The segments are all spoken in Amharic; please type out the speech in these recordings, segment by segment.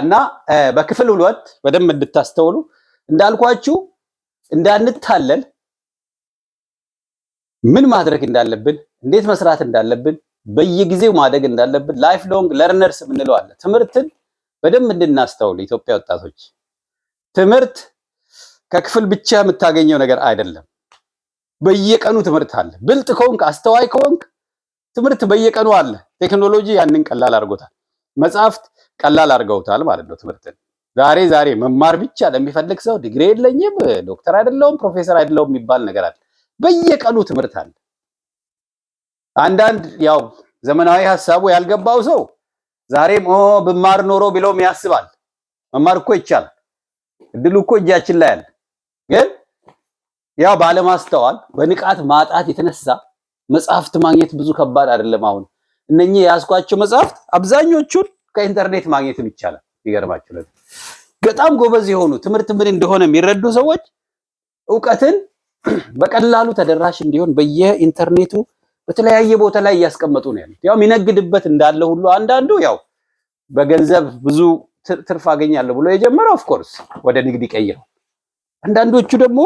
እና በክፍል 2 በደንብ እንድታስተውሉ እንዳልኳችሁ እንዳንታለል ምን ማድረግ እንዳለብን እንዴት መስራት እንዳለብን በየጊዜው ማደግ እንዳለብን ላይፍ ሎንግ ለርነርስ ምንለው አለ። ትምህርትን በደንብ እንድናስተውል ኢትዮጵያ ወጣቶች ትምህርት ከክፍል ብቻ የምታገኘው ነገር አይደለም። በየቀኑ ትምህርት አለ። ብልጥ ከሆንክ አስተዋይ ከሆንክ ትምህርት በየቀኑ አለ። ቴክኖሎጂ ያንን ቀላል አድርጎታል። መጽሐፍት ቀላል አድርገውታል ማለት ነው ትምህርትን። ዛሬ መማር ብቻ ለሚፈልግ ሰው ዲግሪ የለኝም ዶክተር አይደለሁም ፕሮፌሰር አይደለሁም የሚባል ነገር አለ። በየቀኑ ትምህርት አለ። አንዳንድ ያው ዘመናዊ ሐሳቡ ያልገባው ሰው ዛሬም ብማር ኖሮ ቢሎም ያስባል። መማር እኮ ይቻላል። እድሉ እኮ እጃችን ላይ አለ። ግን ያው ባለማስተዋል በንቃት ማጣት የተነሳ መጽሐፍት ማግኘት ብዙ ከባድ አይደለም። አሁን እነኚህ ያስኳቸው መጽሐፍት አብዛኞቹን ከኢንተርኔት ማግኘትም ይቻላል። ይገርማችሁ ነው። በጣም ጎበዝ የሆኑ ትምህርት ምን እንደሆነ የሚረዱ ሰዎች ዕውቀትን በቀላሉ ተደራሽ እንዲሆን በየኢንተርኔቱ በተለያየ ቦታ ላይ እያስቀመጡ ነው ያሉት። ያው የሚነግድበት እንዳለ ሁሉ አንዳንዱ ያው በገንዘብ ብዙ ትርፍ አገኛለሁ ብሎ የጀመረው ኦፍ ኮርስ ወደ ንግድ ይቀይራል። አንዳንዶቹ ደግሞ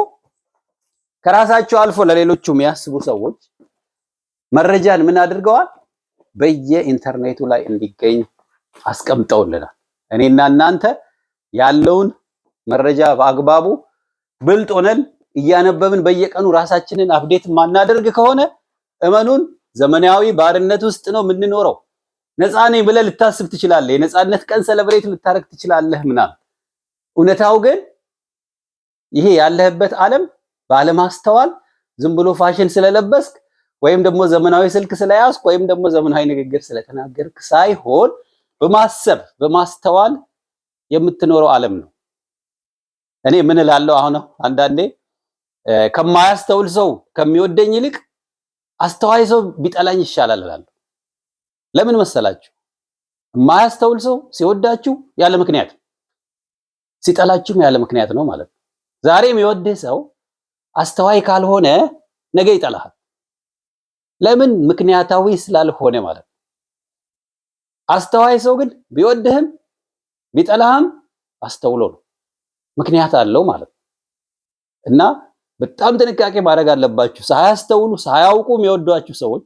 ከራሳቸው አልፎ ለሌሎቹ የሚያስቡ ሰዎች መረጃን ምን አድርገዋል? በየኢንተርኔቱ ላይ እንዲገኝ አስቀምጠውልናል። እኔና እናንተ ያለውን መረጃ በአግባቡ ብልጥ ሆነን እያነበብን በየቀኑ ራሳችንን አፕዴት ማናደርግ ከሆነ እመኑን ዘመናዊ ባርነት ውስጥ ነው የምንኖረው። ነፃ ነኝ ብለህ ልታስብ ትችላለህ። የነፃነት ቀን ሰለብሬት ልታረግ ትችላለህ ምናምን። እውነታው ግን ይሄ ያለህበት ዓለም ባለማስተዋል ዝም ብሎ ፋሽን ስለለበስክ ወይም ደግሞ ዘመናዊ ስልክ ስለያዝክ ወይም ደግሞ ዘመናዊ ንግግር ስለተናገርክ ሳይሆን በማሰብ በማስተዋል የምትኖረው ዓለም ነው። እኔ ምን እላለሁ አሁን አንዳንዴ ከማያስተውል ሰው ከሚወደኝ ይልቅ አስተዋይ ሰው ቢጠላኝ ይሻላል እላለሁ። ለምን መሰላችሁ? የማያስተውል ሰው ሲወዳችሁ ያለ ምክንያት ሲጠላችሁም ያለ ምክንያት ነው ማለት ነው። ዛሬ የሚወድህ ሰው አስተዋይ ካልሆነ ነገ ይጠላሃል። ለምን? ምክንያታዊ ስላልሆነ ማለት ነው። አስተዋይ ሰው ግን ቢወድህም ቢጠላህም አስተውሎ ነው፣ ምክንያት አለው ማለት ነው። እና በጣም ጥንቃቄ ማድረግ አለባችሁ። ሳያስተውሉ ሳያውቁ የሚወዷችሁ ሰዎች፣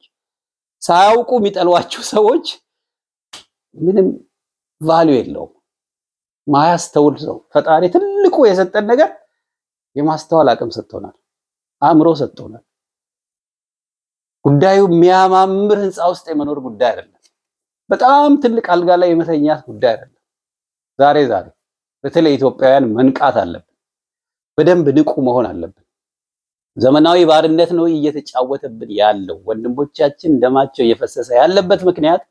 ሳያውቁ የሚጠሏችሁ ሰዎች ምንም ቫልዩ የለውም። ማያስተውል ሰው ፈጣሪ ትልቁ የሰጠን ነገር የማስተዋል አቅም ሰጥቶናል፣ አእምሮ ሰጥቶናል። ጉዳዩ የሚያማምር ህንፃ ውስጥ የመኖር ጉዳይ አይደለም። በጣም ትልቅ አልጋ ላይ የመተኛት ጉዳይ አይደለም። ዛሬ በተለይ ኢትዮጵያውያን መንቃት አለብን። በደንብ ንቁ መሆን አለብን። ዘመናዊ ባርነት ነው እየተጫወተብን ያለው። ወንድሞቻችን ደማቸው እየፈሰሰ ያለበት ምክንያት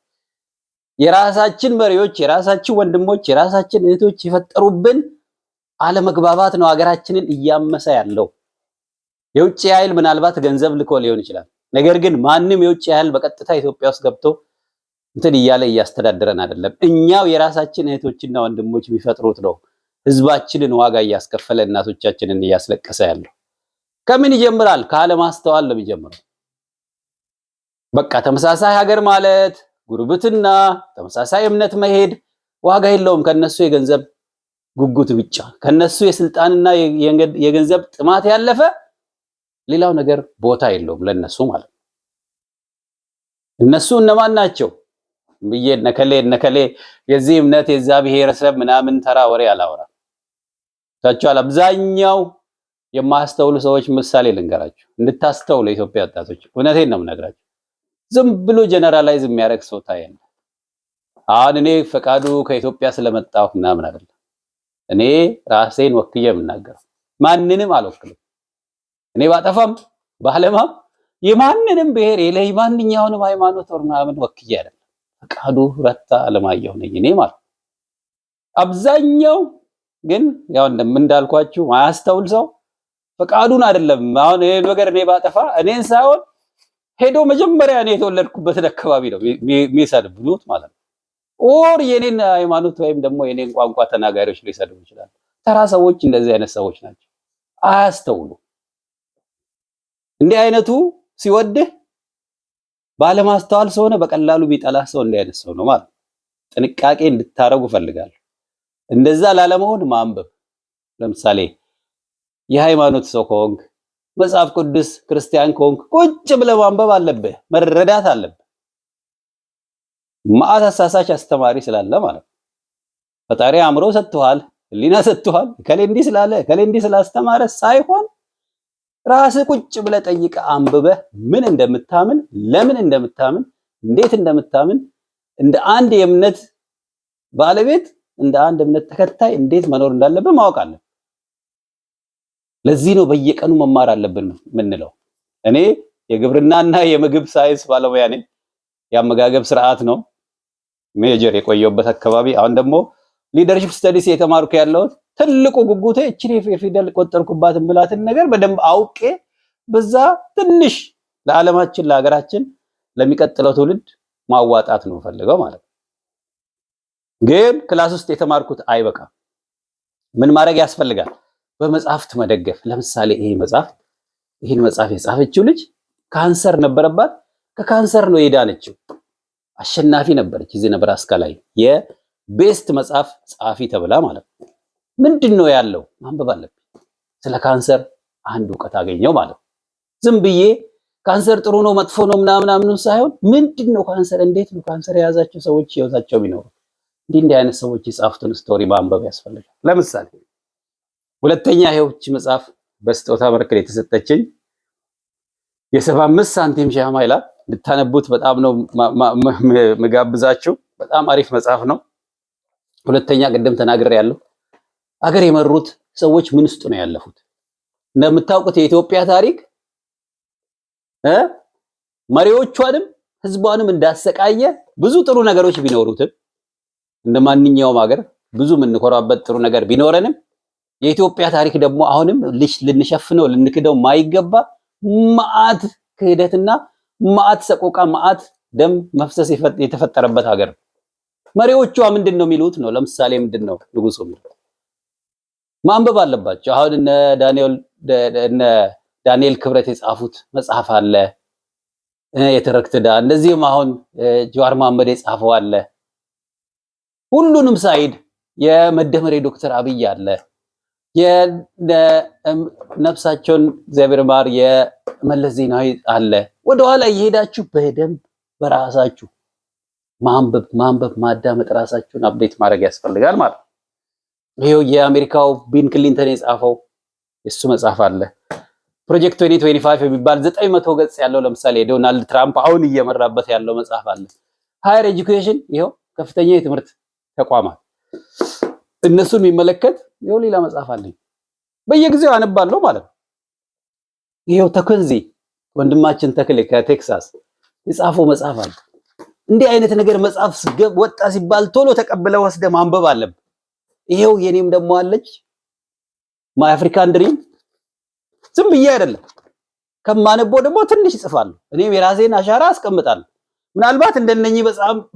የራሳችን መሪዎች፣ የራሳችን ወንድሞች፣ የራሳችን እህቶች የፈጠሩብን አለመግባባት ነው ሀገራችንን እያመሰ ያለው። የውጭ ኃይል ምናልባት ገንዘብ ልኮ ሊሆን ይችላል። ነገር ግን ማንም የውጭ ኃይል በቀጥታ ኢትዮጵያ ውስጥ ገብቶ እንትን እያለ እያስተዳደረን አይደለም። እኛው የራሳችን እህቶችና ወንድሞች የሚፈጥሩት ነው ህዝባችንን ዋጋ እያስከፈለ እናቶቻችንን እያስለቀሰ ያለው። ከምን ይጀምራል? ካለማስተዋል ነው የሚጀምረው። በቃ ተመሳሳይ ሀገር ማለት ጉርብትና፣ ተመሳሳይ እምነት መሄድ ዋጋ የለውም። ከነሱ የገንዘብ ጉጉት ብቻ፣ ከነሱ የስልጣንና የገንዘብ ጥማት ያለፈ ሌላው ነገር ቦታ የለውም ለነሱ ማለት ነው። እነሱ እነማን ናቸው ብዬ እነከሌ የዚህ እምነት የዛ ብሔረሰብ ምናምን ተራ ወሬ አላወራም። ታቻለ አብዛኛው የማያስተውሉ ሰዎች ምሳሌ ልንገራችሁ እንድታስተውሉ የኢትዮጵያ ወጣቶች፣ እውነቴን ነው የምነግራችሁ። ዝም ብሎ ጀነራላይዝ የሚያደርግ ሰው ታየን። አሁን እኔ ፈቃዱ ከኢትዮጵያ ስለመጣሁ ምናምን አይደለም። እኔ ራሴን ወክዬ የምናገረው ማንንም አልወክልም። እኔ ባጠፋም ባለማም የማንንም ብሔር የለይ ማንኛውንም ሃይማኖት ወር ምናምን ወክዬ አይደለም። ፈቃዱ ረታ አለማየሁ ነኝ እኔ ማለት። አብዛኛው ግን ያው እንዳልኳችሁ ማያስተውል ሰው ፈቃዱን አይደለም። አሁን ይሄ ነገር እኔ ባጠፋ እኔን ሳይሆን ሄዶ መጀመሪያ እኔ የተወለድኩበትን አካባቢ ነው የሚሰድቡት ማለት ነው። ኦር የኔን ሃይማኖት ወይም ደግሞ የኔን ቋንቋ ተናጋሪዎች ሊሰድቡ ይችላል። ተራ ሰዎች እንደዚህ አይነት ሰዎች ናቸው፣ አያስተውሉ። እንዲህ አይነቱ ሲወድህ ባለማስተዋል ሰው ሆነ በቀላሉ ቢጠላህ ሰው እንዲህ አይነት ሰው ነው ማለት። ጥንቃቄ እንድታረጉ ፈልጋለሁ። እንደዛ ላለመሆን ማንበብ። ለምሳሌ የሃይማኖት ሰው ከሆንክ መጽሐፍ ቅዱስ ክርስቲያን ከሆንክ ቁጭ ብለህ ማንበብ አለብህ፣ መረዳት አለብህ። ማአት አሳሳች አስተማሪ ስላለ ማለት ነው። ፈጣሪ አእምሮ ሰጥቷል፣ ህሊና ሰጥቷል። ከሌ እንዲህ ስላለ ከሌ እንዲህ ስላስተማረ ሳይሆን ራስህ ቁጭ ብለህ ጠይቀህ አንብበህ ምን እንደምታምን፣ ለምን እንደምታምን፣ እንዴት እንደምታምን እንደ አንድ የእምነት ባለቤት እንደ አንድ እምነት ተከታይ እንዴት መኖር እንዳለብህ ማወቅ አለብህ። ለዚህ ነው በየቀኑ መማር አለብን የምንለው። እኔ የግብርናና የምግብ ሳይንስ ባለሙያ ነኝ። የአመጋገብ ስርዓት ነው ሜጀር የቆየሁበት አካባቢ። አሁን ደግሞ ሊደርሺፕ ስተዲስ የተማርኩ ያለሁት ትልቁ ጉጉቴ እቺ የፊደል ቆጠርኩባትን ብላትን ነገር በደንብ አውቄ በዛ ትንሽ ለዓለማችን ለሀገራችን ለሚቀጥለው ትውልድ ማዋጣት ነው ፈልገው ማለት ነው። ግን ክላስ ውስጥ የተማርኩት አይበቃም። ምን ማድረግ ያስፈልጋል? በመጽሐፍት መደገፍ። ለምሳሌ ይሄን መጽሐፍ የጻፈችው ልጅ ካንሰር ነበረባት። ከካንሰር ነው የዳነችው። አሸናፊ ነበረች። እዚህ ነበራስካ ላይ የቤስት መጽሐፍ ጻፊ ተብላ ማለት ነው። ምንድነው ያለው? ማንበብ አለብኝ። ስለ ካንሰር አንድ እውቀት አገኘው ማለት ነው። ዝም ብዬ ካንሰር ጥሩ ነው መጥፎ ነው ምናምን ሳይሆን ምንድነው ካንሰር፣ እንዴት ነው ካንሰር የያዛቸው ሰዎች ህይወታቸው ቢኖሩ እንዲህ አይነት ሰዎች የጻፉትን ስቶሪ ማንበብ ያስፈልጋል። ለምሳሌ ሁለተኛ ይሄውች መጽሐፍ በስጦታ መልክ የተሰጠችኝ የ75 ሳንቲም ሻማ ይላል። እንድታነቡት በጣም ነው መጋብዛችሁ። በጣም አሪፍ መጽሐፍ ነው። ሁለተኛ ቅድም ተናግሬያለሁ። አገር የመሩት ሰዎች ምን ውስጥ ነው ያለፉት? እንደምታውቁት የኢትዮጵያ ታሪክ መሪዎቿንም ህዝቧንም እንዳሰቃየ ብዙ ጥሩ ነገሮች ቢኖሩትም እንደማንኛውም ሀገር ብዙ የምንኮራበት ጥሩ ነገር ቢኖረንም የኢትዮጵያ ታሪክ ደግሞ አሁንም ልንሸፍነው ልንክደው ማይገባ ማአት ክህደትና ማአት ሰቆቃ ማአት ደም መፍሰስ የተፈጠረበት ሀገር። መሪዎቿ ምንድነው የሚሉት ነው? ለምሳሌ ምንድነው ንጉሱ የሚሉት? ማንበብ አለባቸው። አሁን እነ ዳንኤል ክብረት የጻፉት መጽሐፍ አለ የትርክት ዕዳ። እንደዚህም አሁን ጀዋር መሐመድ የጻፈው አለ። ሁሉንም ሳይድ የመደመር ዶክተር አብይ አለ። የነፍሳቸውን እግዚአብሔር ማር የመለስ ዜናዊ አለ። ወደኋላ እየሄዳችሁ በደንብ በራሳችሁ ማንበብ ማዳመጥ፣ ራሳችሁን አፕዴት ማድረግ ያስፈልጋል ማለት ነው። ይሄው የአሜሪካው ቢል ክሊንተን የጻፈው እሱ መጽሐፍ አለ። ፕሮጀክት 2025 የሚባል 900 ገጽ ያለው ለምሳሌ ዶናልድ ትራምፕ አሁን እየመራበት ያለው መጽሐፍ አለ። ሃየር ኤጁኬሽን ይሄው ከፍተኛ የትምህርት ተቋማት እነሱን የሚመለከት ይሄው ሌላ መጽሐፍ አለኝ። በየጊዜው አነባለሁ ማለት ነው። ይሄው ተከንዚ ወንድማችን ተክሌ ከቴክሳስ የጻፈው መጽሐፍ አለ። እንዲህ አይነት ነገር መጽሐፍ ወጣ ሲባል ቶሎ ተቀብለ ወስደ ማንበብ አለብህ። ይሄው የኔም ደግሞ አለች ማይ አፍሪካን ድሪም። ዝም ብዬ አይደለም ከማነበው ደግሞ ትንሽ ጽፋለሁ። እኔም የራሴን አሻራ አስቀምጣለሁ። ምናልባት እንደነኚህ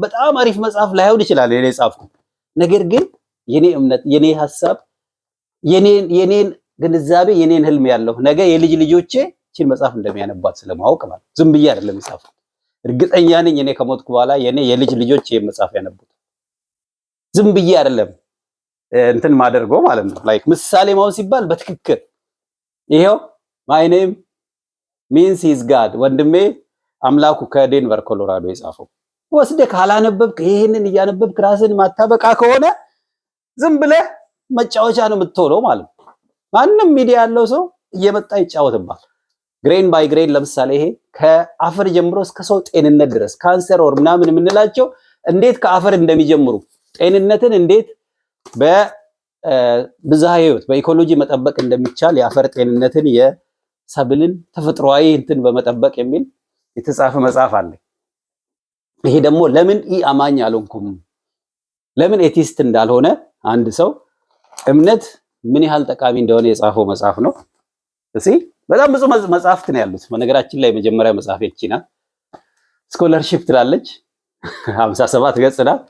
በጣም አሪፍ መጽሐፍ ላይሆን ይችላል የኔ ጻፍኩት። ነገር ግን የኔ እምነት፣ የኔ ሐሳብ፣ የኔን ግንዛቤ፣ የኔን ህልም ያለው ነገ የልጅ ልጆቼ እቺን መጽሐፍ እንደሚያነቧት ስለማወቅ ማለት ዝም ብዬ አይደለም የጻፍኩት። እርግጠኛ ነኝ እኔ ከሞትኩ በኋላ የልጅ ልጆቼ ይሄን መጽሐፍ ያነቡት። ዝም ብዬ አይደለም እንትን ማደርገው ማለት ነው። ላይክ ምሳሌ መሆን ሲባል በትክክል ይሄው ማይ ኔም ሚንስ ሂዝ ጋድ ወንድሜ አምላኩ ከዴንቨር ኮሎራዶ የጻፈው ወስደህ ካላነበብክ ይሄንን እያነበብክ ራስን ማታበቃ ከሆነ ዝም ብለህ መጫወቻ ነው የምትሆነው ማለት ነው። ማንም ሚዲያ ያለው ሰው እየመጣ ይጫወትባል። ግሬን ባይ ግሬን ለምሳሌ ይሄ ከአፈር ጀምሮ እስከ ሰው ጤንነት ድረስ ካንሰር ወር ምናምን የምንላቸው እንዴት ከአፈር እንደሚጀምሩ ጤንነትን እንዴት በብዝሃ ህይወት በኢኮሎጂ መጠበቅ እንደሚቻል የአፈር ጤንነትን የሰብልን ተፈጥሯዊ እንትን በመጠበቅ የሚል የተጻፈ መጽሐፍ አለ። ይሄ ደግሞ ለምን አማኝ አልሆንኩም ለምን ኤቲስት እንዳልሆነ አንድ ሰው እምነት ምን ያህል ጠቃሚ እንደሆነ የጻፈው መጽሐፍ ነው። እሺ በጣም ብዙ መጽሐፍት ነው ያሉት። በነገራችን ላይ መጀመሪያ መጽሐፍ እቺና ስኮለርሺፕ ትላለች 57 ገጽ ናት።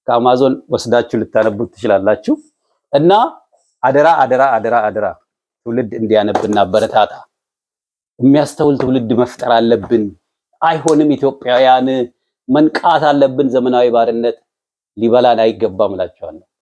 ከአማዞን ወስዳችሁ ልታነቡት ትችላላችሁ። እና አደራ አደራ አደራ አደራ ትውልድ እንዲያነብና በረታታ የሚያስተውል ትውልድ መፍጠር አለብን። አይሆንም ኢትዮጵያውያን መንቃት አለብን። ዘመናዊ ባርነት ሊበላን አይገባም እላችኋለሁ።